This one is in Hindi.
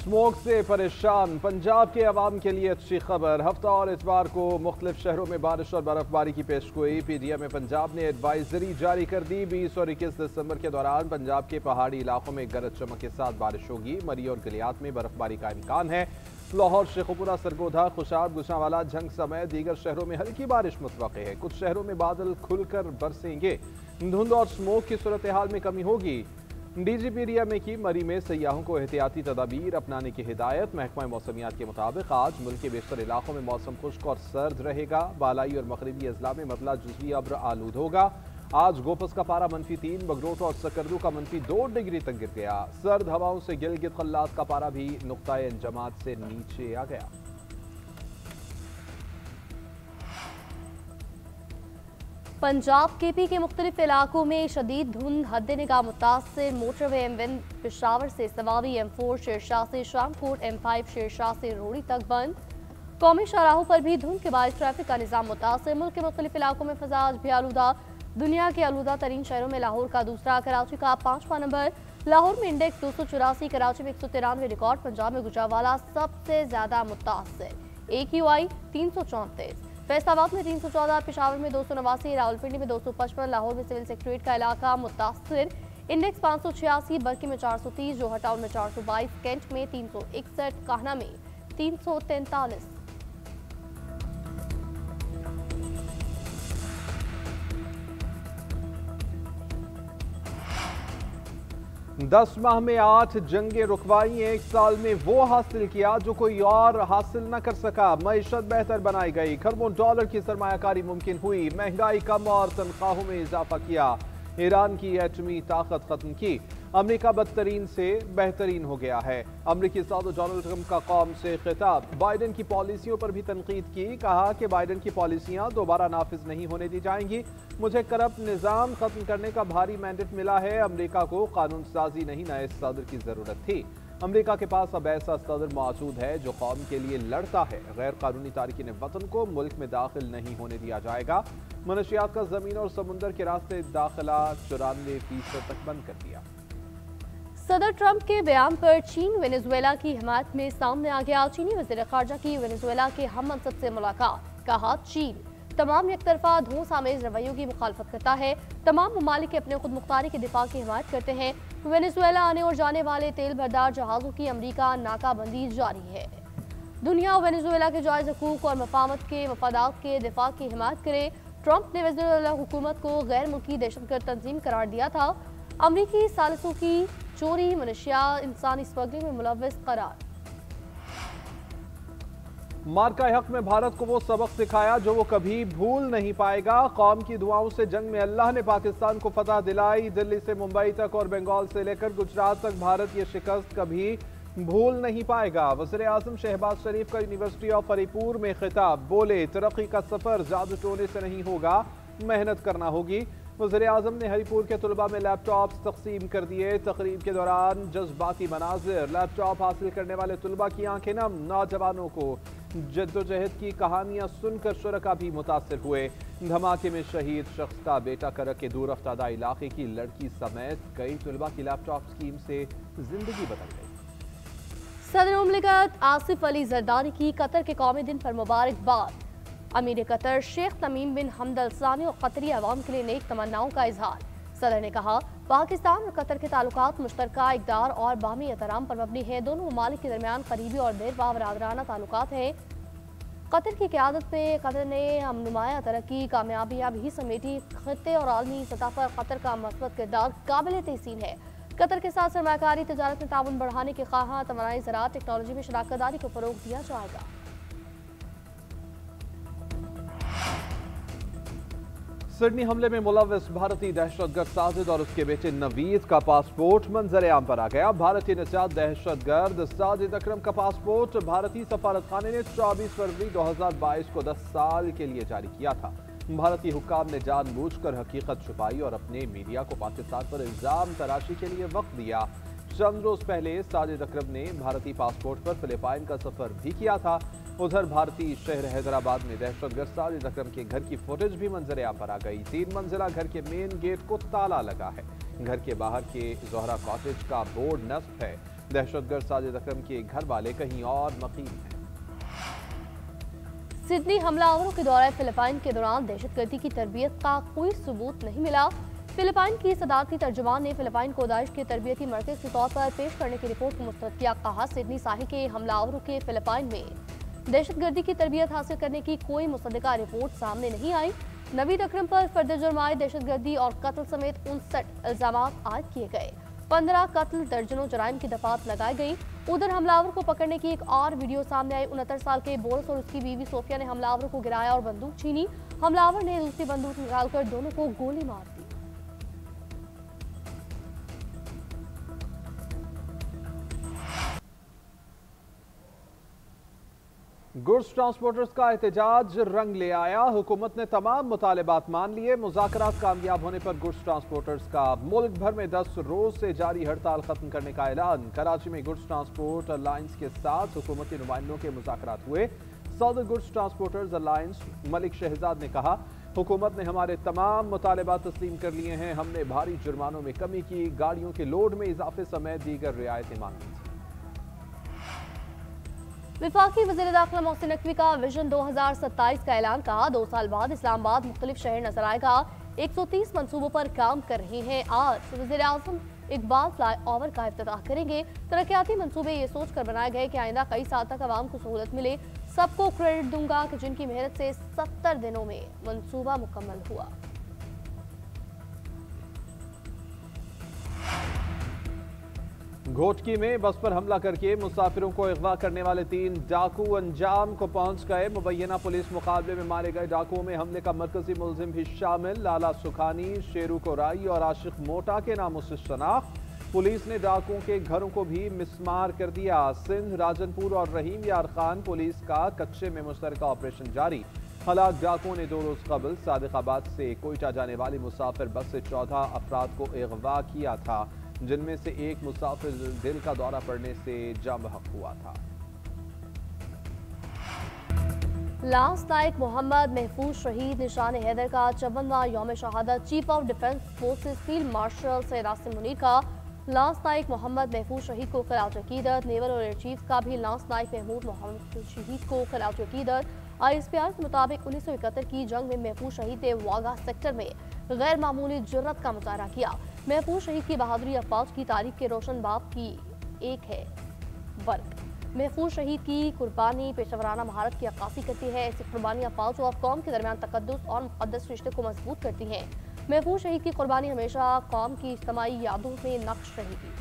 स्मोक से परेशान पंजाब के अवाम के लिए अच्छी खबर। हफ्ता और इतवार को मुख्तलिफ शहरों में बारिश और बर्फबारी की पेशगोई। पीडीएम पंजाब ने एडवाइजरी जारी कर दी। 20 और 21 दिसंबर के दौरान पंजाब के पहाड़ी इलाकों में गरज चमक के साथ बारिश होगी। मरी और गलियात में बर्फबारी का इम्कान है। लाहौर, शेखुपुरा, सरगोधा, खुशाब, गुजरांवाला, झंग समेत दीगर शहरों में हल्की बारिश मुतवक्के है। कुछ शहरों में बादल खुलकर बरसेंगे। धुंध और स्मोक की सूरत हाल में कमी होगी। डीजीपीडीएम ने की मरी में सयाहों को एहतियाती तदाबीर अपनाने की हिदायत। महकमा मौसमियात के मुताबिक आज मुल्क के बेशतर इलाकों में मौसम खुश्क और सर्द रहेगा। बालाई और मगरबी अजला में मतला जुज़वी अब्र आलूद होगा। आज गोपस का पारा -3, बगरोट और सकरदू का -2 डिग्री तक गिर गया। सर्द हवाओं से गिलगित खल्लास का पारा भी नुक्ताए इंजमात से नीचे आ गया। पंजाब केपी के मुख्तलिफ इलाकों में शदीद धुंध, हद निगाह मुतासिर। मोटरवे M1 पेशावर से सवाबी, M4 शेरशाह से शामकोट, M5 शेरशाह से रोड़ी तक बंद। कौमी शाहराहों पर भी धुंध के बाद ट्रैफिक का निजाम मुतासिर। मुल्क के मुख्तलिफ इलाकों में फजा आज भी आलूदा। दुनिया के आलूदा तरीन शहरों में लाहौर का दूसरा, कराची का 5वां नंबर। लाहौर में इंडेक्स 284, कराची में 193 रिकॉर्ड। पंजाब में गुजरांवाला सबसे ज्यादा मुतासिर, AQI 334। फैसलाबाद में 314, पेशावर में 289, रावलपिंडी में 255, लाहौर में सिविल सेक्रेटरीट का इलाका मुतासिर। इंडेक्स 586, बरकी में 430, जोहर टाउन में 422, कैंट में 361, काहना में 343। 10 माह में 8 जंगे रुकवाई। 1 साल में वो हासिल किया जो कोई और हासिल न कर सका। मईशत बेहतर बनाई गई। खरबों डॉलर की सरमायाकारी मुमकिन हुई। महंगाई कम और तनख्वाहों में इजाफा किया। ईरान की एटमी ताकत खत्म की। अमेरिका बदतरीन से बेहतरीन हो गया है। अमेरिकी सदर डोनाल्ड ट्रंप का कौम से खिताब। बाइडेन की पॉलिसियों पर भी तनकीद की। कहा कि बाइडेन की पॉलिसियां दोबारा नाफिज नहीं होने दी जाएंगी। मुझे करप्ट निजाम खत्म करने का भारी मैंडेट मिला है। अमेरिका को कानून साजी नहीं, नए सदर की जरूरत थी। अमेरिका के पास अब ऐसा सदर मौजूद है जो कौम के लिए लड़ता है। गैर कानूनी तारिकीन वतन को मुल्क में दाखिल नहीं होने दिया जाएगा। मनशियात का जमीन और समुंदर के रास्ते दाखिला 94% तक बंद कर दिया। सदर ट्रंप के बयान पर चीन वेनेजुएला की हिमायत में सामने आ गया। चीनी वज़ीर ख़ारजा की वेनेजुएला के हम मनसब से मुलाकात। कहा, चीन तमाम एकतरफा धोस आमेज रवैयों की मुखालफत करता है। तमाम ममालिक के अपने खुद मुख्तारी के दिफा की हिमायत करते हैं। वेनेजुएला आने और जाने वाले तेल भरदार जहाज़ों की अमरीका नाकाबंदी जारी है। दुनिया वेनेजुएला के जायज़ हकूक़ और मफामत के मफादात के दिफा की हिमायत करे। ट्रंप ने वेनेजुएला हुकूमत को गैर मुल्की दहशतगर्द तंजीम करार दिया था। अमरीकी सालिसों की चोरी, मनशिया, इंसानी स्मगलिंग में मुलव्वस करार। मार्का हक में भारत को वो सबक सिखाया जो वो कभी भूल नहीं पाएगा। कौम की दुआओं से जंग में अल्लाह ने पाकिस्तान को फतह दिलाई। दिल्ली से मुंबई तक और बंगाल से लेकर गुजरात तक भारत ये शिकस्त कभी भूल नहीं पाएगा। वज़ीर आज़म शहबाज शरीफ का यूनिवर्सिटी ऑफ हरीपुर में खिताब। बोले, तरक्की का सफर जादू टोने से नहीं होगा, मेहनत करना होगी। वज़ीर आज़म ने हरीपुर के तलबा में लैपटॉप तकसीम कर दिए। तकरीब के दौरान जज्बाती मनाजिर। लैपटॉप हासिल करने वाले तलबा की आंखें नम। नौजवानों को जद्दोजहद की कहानियां सुनकर शुरका भी मुतासिर हुए। धमाके में शहीद शख्स का बेटा करक के दूर अफ्तादा इलाके की लड़की समेत कई तलबा की लैपटॉप स्कीम से जिंदगी बदल गई। सदर मुमलिकत आसिफ अली जरदारी की कतर के कौमी दिन पर मुबारकबाद। अमीर कतर शेख तमीम बिन हमद अल सानी और कतरी अवाम के लिए नेक तमन्नाओं का इजहार। सदर ने कहा, पाकिस्तान और कतर के ताल्लुकात मुश्तरका इक़दार और बाहमी एहतराम पर मबनी है। दोनों ममालिक के दरमियान करीबी और देरपा बरादराना ताल्लुकात हैं। कतर की क़यादत में कतर ने नुमाया तरक्की, कामयाबियाँ भी समेटी। खत्ते और आलमी सतह पर कतर का मस्बत किरदार काबिल तहसीन है। कतर के साथ सरमायाकारी तजारत में ताउन बढ़ाने के ख्वाह तवानाई ज़राअत टेक्नोलॉजी में शराकतदारी को फ़रोग़ दिया जाएगा। सिडनी हमले में मुलव्वस भारतीय दहशतगर्द साजिद और उसके बेटे नवीद का पासपोर्ट मंजर-ए-आम पर आ गया। भारतीय निजात दहशतगर्द साजिद अकरम का पासपोर्ट भारतीय सफारतखाने ने 24 फरवरी 2022 को 10 साल के लिए जारी किया था। भारतीय हुक्काम ने जानबूझकर हकीकत छुपाई और अपने मीडिया को पाकिस्तान पर इल्जाम तराशी के लिए वक्त दिया। चंद रोज पहले साजिद अकरम ने भारतीय पासपोर्ट पर फिलिपाइन का सफर भी किया था। उधर भारतीय शहर हैदराबाद में दहशतगर्द साजिद अकरम के घर की फुटेज भी मंजर-ए-आम पर आ गई। 3 मंजिला घर के मेन गेट को ताला लगा है। घर के बाहर के जोहरा कॉटेज का बोर्ड नस्ब है। दहशतगर्द साजिद अकरम के घर वाले कहीं और मकीम हैं। सिडनी हमलावरों के दौरे फिलिपाइन के दौरान दहशतगर्दी की तरबियत का कोई सबूत नहीं मिला। फिलिपाइन की सदारती तर्जुमान ने फिलिपाइन को दाइश के तरबियती मरकज के तौर पर पेश करने की रिपोर्ट को मुस्तरद किया। कहा, सिडनी साहिल के हमलावरों के फिलिपाइन में दहशतगर्दी की तरबियत हासिल करने की कोई मुसद्दिका रिपोर्ट सामने नहीं आई। नवीद अकरम पर फर्द जुर्माए दहशतगर्दी और कत्ल समेत 59 इल्जाम आयद किए गए। 15 कत्ल, दर्जनों जराइम की दफात लगाई गई। उधर हमलावर को पकड़ने की एक और वीडियो सामने आई। 69 साल के बोरस और उसकी बीवी सोफिया ने हमलावरों को गिराया और बंदूक छीनी। हमलावर ने दूसरी बंदूक निकालकर दोनों को गोली मार दी। गुड्स ट्रांसपोर्टर्स का एहतजाज रंग ले आया। हुकूमत ने तमाम मुतालिबात मान लिए। मुज़ाकरात कामयाब होने पर गुड्स ट्रांसपोर्टर्स का मुल्क भर में 10 रोज से जारी हड़ताल खत्म करने का ऐलान। कराची में गुड्स ट्रांसपोर्ट अलायंस के साथ हुकूमती नुमाइंदों के मुज़ाकरात हुए। सदर goods transporters alliance Malik Shahzad ने कहा, हुकूमत ने हमारे तमाम मुतालिबात तस्लीम कर लिए हैं। हमने भारी जुर्मानों में कमी की, गाड़ियों के लोड में इजाफे समेत दीगर रियायतें मांगी। विफाकी वज़ीर दाखिला मोहसिन नकवी का विजन 2027 का ऐलान। कहा, 2 साल बाद इस्लामाबाद मुख्तलिफ शहर नजर आएगा। 130 मंसूबों पर काम कर रहे हैं। आज वज़ीर आज़म इकबाल फ्लाई ओवर का इफ्तिताह करेंगे। तरक्याती मंसूबे ये सोच कर बनाए गए कि आइंदा कई साल तक आवाम को सहूलत मिले। सबको क्रेडिट दूंगा कि जिनकी मेहनत से 70 दिनों में मंसूबा मुकम्मल हुआ। घोटकी में बस पर हमला करके मुसाफिरों को अगवा करने वाले 3 डाकू अंजाम को पहुंच गए। मुबैना पुलिस मुकाबले में मारे गए डाकुओं में हमले का मरकजी मुलजिम भी शामिल। लाला सुखानी, शेरू कोराई और आशिक मोटा के नामों से शनाख्त। पुलिस ने डाकुओं के घरों को भी मिसमार कर दिया। सिंध, राजनपुर और रहीम यार खान पुलिस का कच्चे में मुश्तरका ऑपरेशन जारी। हलाक डाकुओं ने 2 रोज कबल सादिकाबाद से कोयटा जाने वाली मुसाफिर बस से 14 अफराद को अगवा किया था, जिनमें से एक मुसाफिर दिल का दौरा पड़ने से जाम बहक हुआ था। लांस नायक मोहम्मद महफूज शहीद निशान हैदर का 54वां यौम शहादत। Chief of defence forces field marshal Syed Asim Munir का लांस नायक मोहम्मद महफूज शहीद को खिलाफ अकीदत। नेवल और एयर चीफ का भी लांस नायक महमूद मोहम्मद शहीद को खिलाफ अकीदत। ISPR के मुताबिक 1971 की जंग में महफूज शहीद ने वागा सेक्टर में गैर मामूली जुर्रत का मुजाहरा किया। महफूज शहीद की बहादुरी अफवाज की तारीख के रोशन बाब की एक है वर्क। महफूज शहीद की कुर्बानी पेशेवराना महारत की अक्कासी करती है। ऐसी कुर्बानियां फौज और कौम के दरमियान तकद्दुस और मुक़द्दस रिश्ते को मजबूत करती हैं। महफूज शहीद की कुर्बानी हमेशा कौम की इज्तिमाई यादों में नक्श रहेगी।